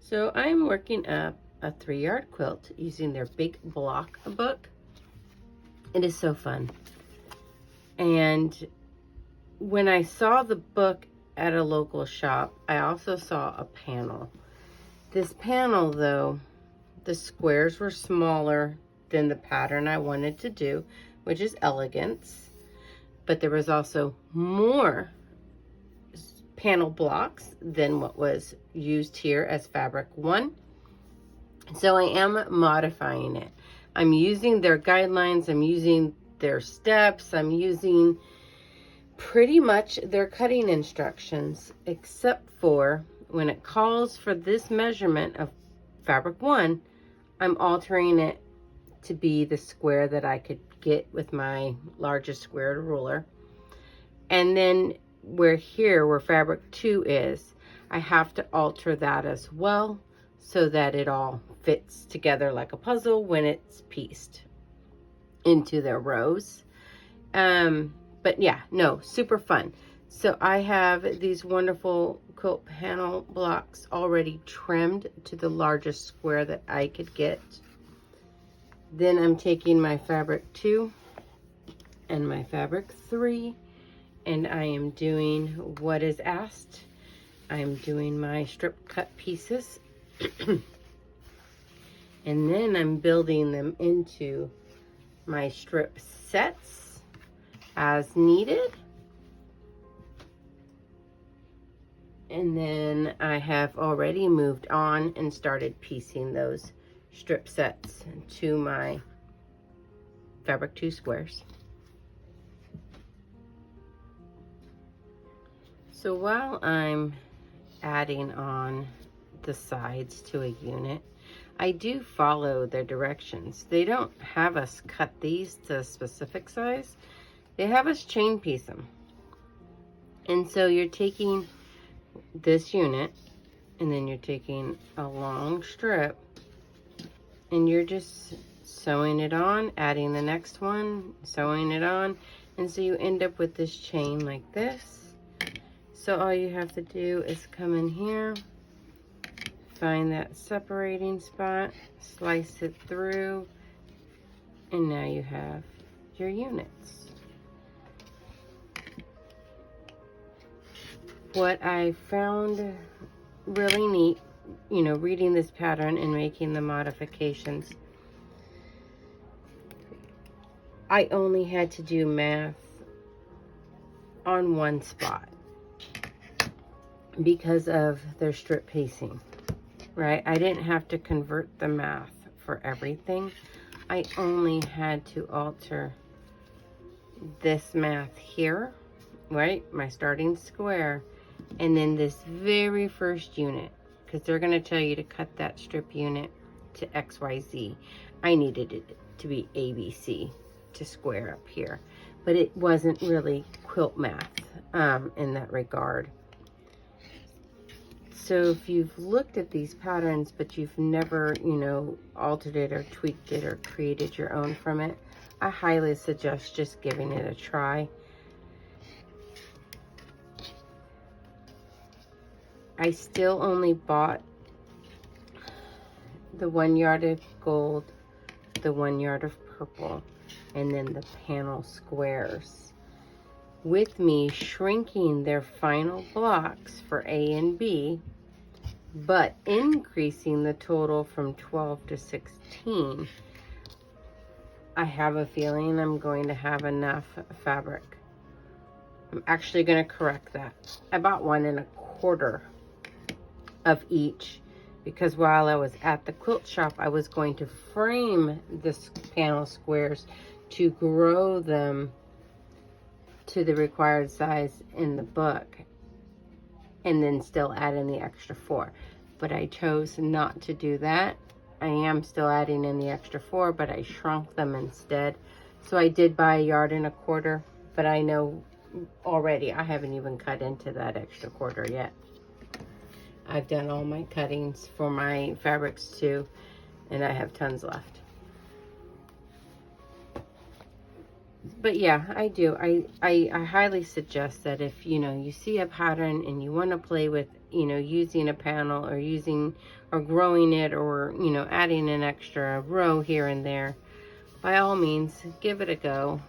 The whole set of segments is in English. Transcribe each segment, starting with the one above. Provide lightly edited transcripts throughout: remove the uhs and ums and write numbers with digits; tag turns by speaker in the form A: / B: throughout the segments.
A: So I'm working up a 3-yard quilt using their big block book. It is so fun. And when I saw the book at a local shop, I also saw a panel. This panel though, the squares were smaller than the pattern I wanted to do, which is elegance. But there was also more panel blocks than what was used here as fabric 1. So I am modifying it. I'm using their guidelines, I'm using their steps, I'm using pretty much their cutting instructions, except for when it calls for this measurement of fabric 1, I'm altering it to be the square that I could get with my largest square ruler. And then where fabric 2 is, I have to alter that as well so that it all fits together like a puzzle when it's pieced into their rows. But yeah, no, super fun. So I have these wonderful quilt panel blocks already trimmed to the largest square that I could get. Then I'm taking my fabric 2 and my fabric 3, and I am doing what is asked. I'm doing my strip cut pieces. And then I'm building them into my strip sets as needed. And then I have already moved on and started piecing those strip sets to my fabric 2 squares. So while I'm adding on the sides to a unit, I do follow their directions. They don't have us cut these to a specific size. They have us chain piece them. And so you're taking this unit and then you're taking a long strip and you're just sewing it on, adding the next one, sewing it on, and so you end up with this chain like this. So all you have to do is come in here, find that separating spot, slice it through, and now you have your units. What I found really neat, reading this pattern and making the modifications, I only had to do math on one spot because of their strip pacing, right? I didn't have to convert the math for everything. I only had to alter this math here, right? My starting square, and then this very first unit, because they're going to tell you to cut that strip unit to XYZ. I needed it to be ABC to square up here, but it wasn't really quilt math in that regard. So if you've looked at these patterns, but you've never, altered it or tweaked it or created your own from it, I highly suggest just giving it a try. I still only bought the 1 yard of gold, the 1 yard of purple, and then the panel squares, with me shrinking their final blocks for A and B, but increasing the total from 12 to 16. I have a feeling I'm going to have enough fabric. I'm actually going to correct that. I bought 1 1/4 of each, because while I was at the quilt shop, I was going to frame this panel squares to grow them to the required size in the book, and then still add in the extra 4. But I chose not to do that. I am still adding in the extra 4, but I shrunk them instead. So I did buy 1 1/4 yards, but I know already I haven't even cut into that extra 1/4 yet. I've done all my cuttings for my fabrics too, and I have tons left. But yeah, I do. I highly suggest that if, you know, you see a pattern and you want to play with, you know, using a panel or using or growing it, or, you know, adding an extra row here and there, by all means, give it a go.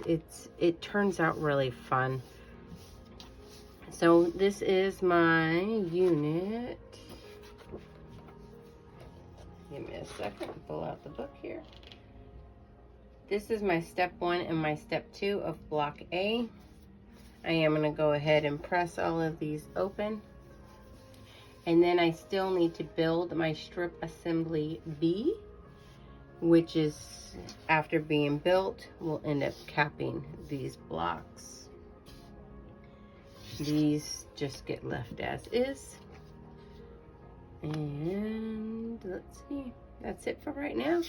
A: It turns out really fun. So this is my unit. Give me a second to pull out the book here. This is my step 1 and my step 2 of block A. I am going to go ahead and press all of these open. And then I still need to build my strip assembly B, which is, after being built, will end up capping these blocks. These just get left as is. And let's see, that's it for right now.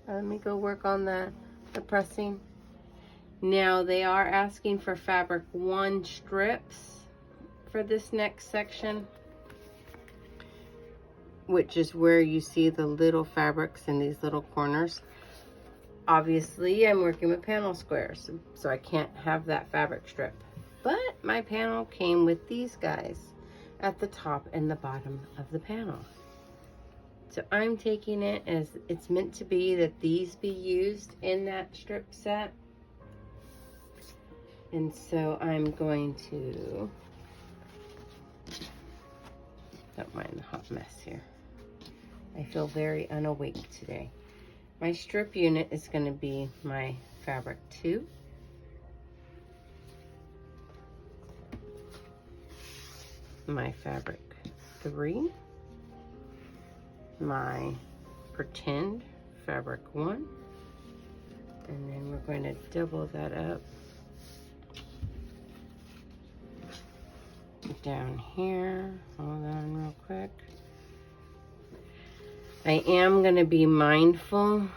A: Let me go work on the pressing. Now they are asking for fabric 1 strips for this next section, which is where you see the little fabrics in these little corners. Obviously, I'm working with panel squares, so I can't have that fabric strip. But my panel came with these guys at the top and the bottom of the panel. So I'm taking it as it's meant to be, that these be used in that strip set. And so I'm going to, don't mind the hot mess here. I feel very unawake today. My strip unit is going to be my fabric 2. My fabric 3. My pretend fabric 1. And then we're going to double that up down here. Hold on real quick. I am going to be mindful.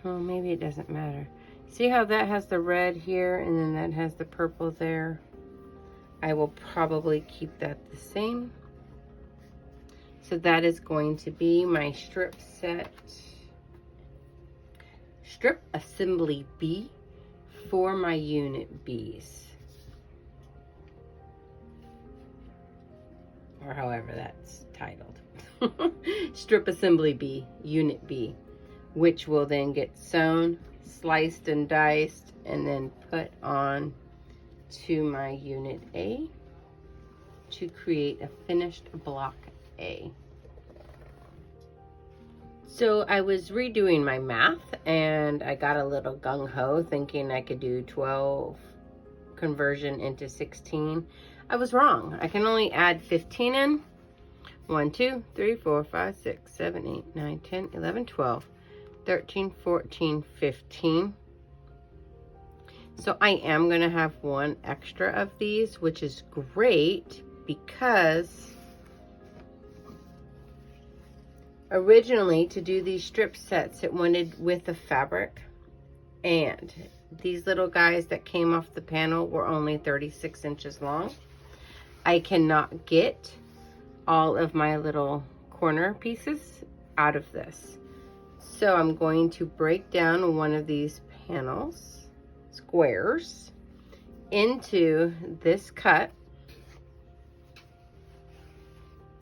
A: Well, maybe it doesn't matter. See how that has the red here and then that has the purple there? I will probably keep that the same. So that is going to be my strip set, strip assembly B for my unit Bs. Or however that's titled. Strip assembly B, unit B, which will then get sewn, sliced and diced, and then put on to my unit A to create a finished block A. So I was redoing my math and I got a little gung-ho thinking I could do 12 conversion into 16. I was wrong. I can only add 15 in. 1, 2, 3, 4, 5, 6, 7, 8, 9, 10, 11, 12, 13, 14, 15. So I am going to have 1 extra of these, which is great because originally to do these strip sets, it wanted with the fabric, and these little guys that came off the panel were only 36 inches long. I cannot get all of my little corner pieces out of this. So I'm going to break down one of these panels, squares, into this cut,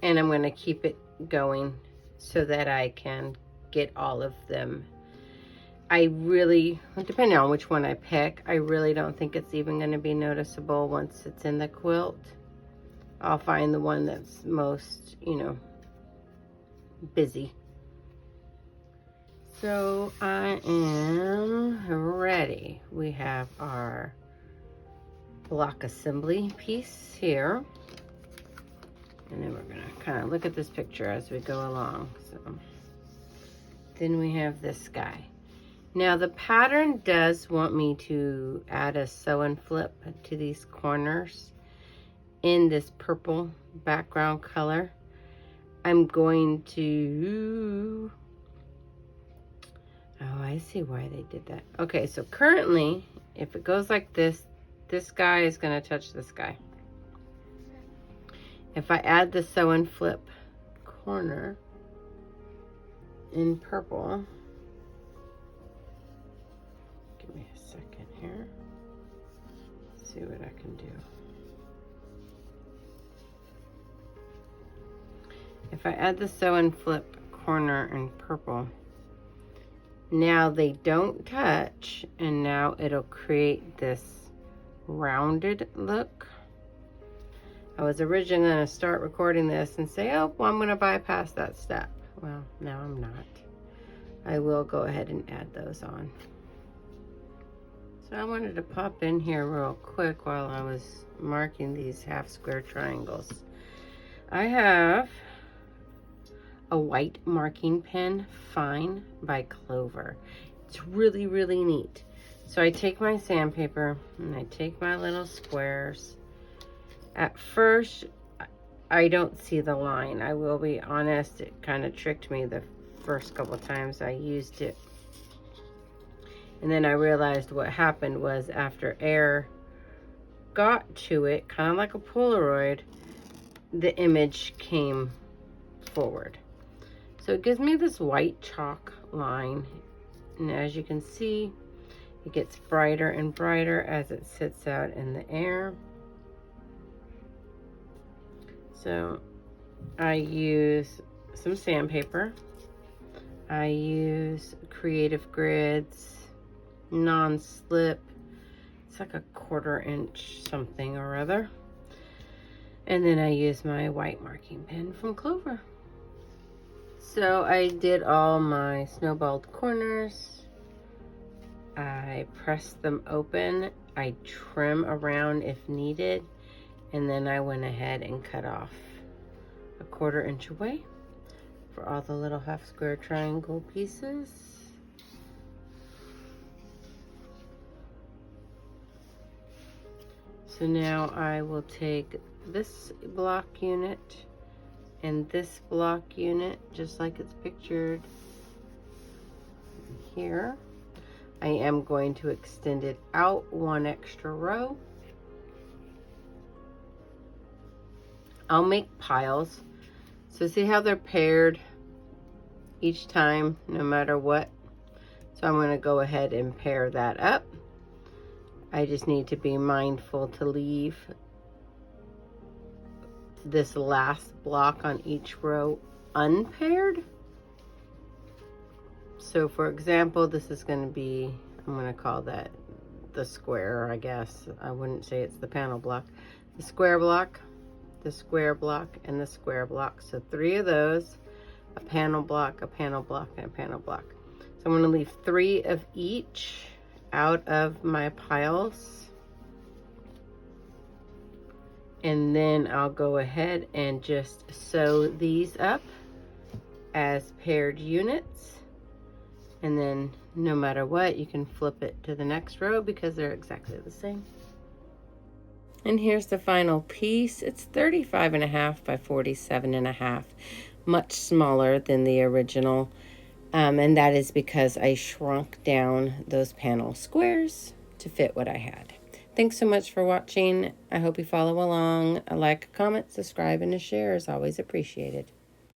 A: and I'm going to keep it going so that I can get all of them. I really, depending on which one I pick, I really don't think it's even going to be noticeable once it's in the quilt. I'll find the one that's most, you know, busy. So I am ready. We have our block assembly piece here. And then we're gonna kind of look at this picture as we go along. So then we have this guy. Now the pattern does want me to add a sew and flip to these corners in this purple background color. I'm going to, oh, I see why they did that. Okay, so currently, if it goes like this, this guy is gonna touch this guy. If I add the sew and flip corner in purple, give me a second here. see what I can do. If I add the sew and flip corner in purple, now they don't touch, and now it'll create this rounded look. I was originally going to start recording this and say, oh, well, I'm going to bypass that step. Well, now I'm not. I will go ahead and add those on. So I wanted to pop in here real quick while I was marking these half square triangles. I have a white marking pen, Fine by Clover. It's really, really neat. So I take my sandpaper and I take my little squares. At first, I don't see the line. I will be honest, it kind of tricked me the first couple times I used it. And then I realized what happened was after air got to it, kind of like a Polaroid, the image came forward. So it gives me this white chalk line. And as you can see, it gets brighter and brighter as it sits out in the air. So I use some sandpaper. I use Creative Grids, non-slip. It's like a 1/4 inch something or other. And then I use my white marking pen from Clover. So I did all my snowballed corners. I press them open. I trim around if needed. And then I went ahead and cut off a 1/4 inch away for all the little half square triangle pieces. So now I will take this block unit and this block unit, just like it's pictured here. I am going to extend it out 1 extra row. I'll make piles. So see how they're paired each time, no matter what? So I'm going to go ahead and pair that up. I just need to be mindful to leave this last block on each row unpaired. So for example, this is going to be, I'm going to call that the square, I guess. I wouldn't say it's the panel block. The square block, the square block, and the square block. So 3 of those, a panel block, a panel block, and a panel block. So I'm going to leave 3 of each out of my piles. And then I'll go ahead and just sew these up as paired units. And then no matter what, you can flip it to the next row because they're exactly the same. And here's the final piece. It's 35.5 by 47.5, much smaller than the original. And that is because I shrunk down those panel squares to fit what I had. Thanks so much for watching. I hope you follow along. A like, a comment, subscribe, and a share is always appreciated.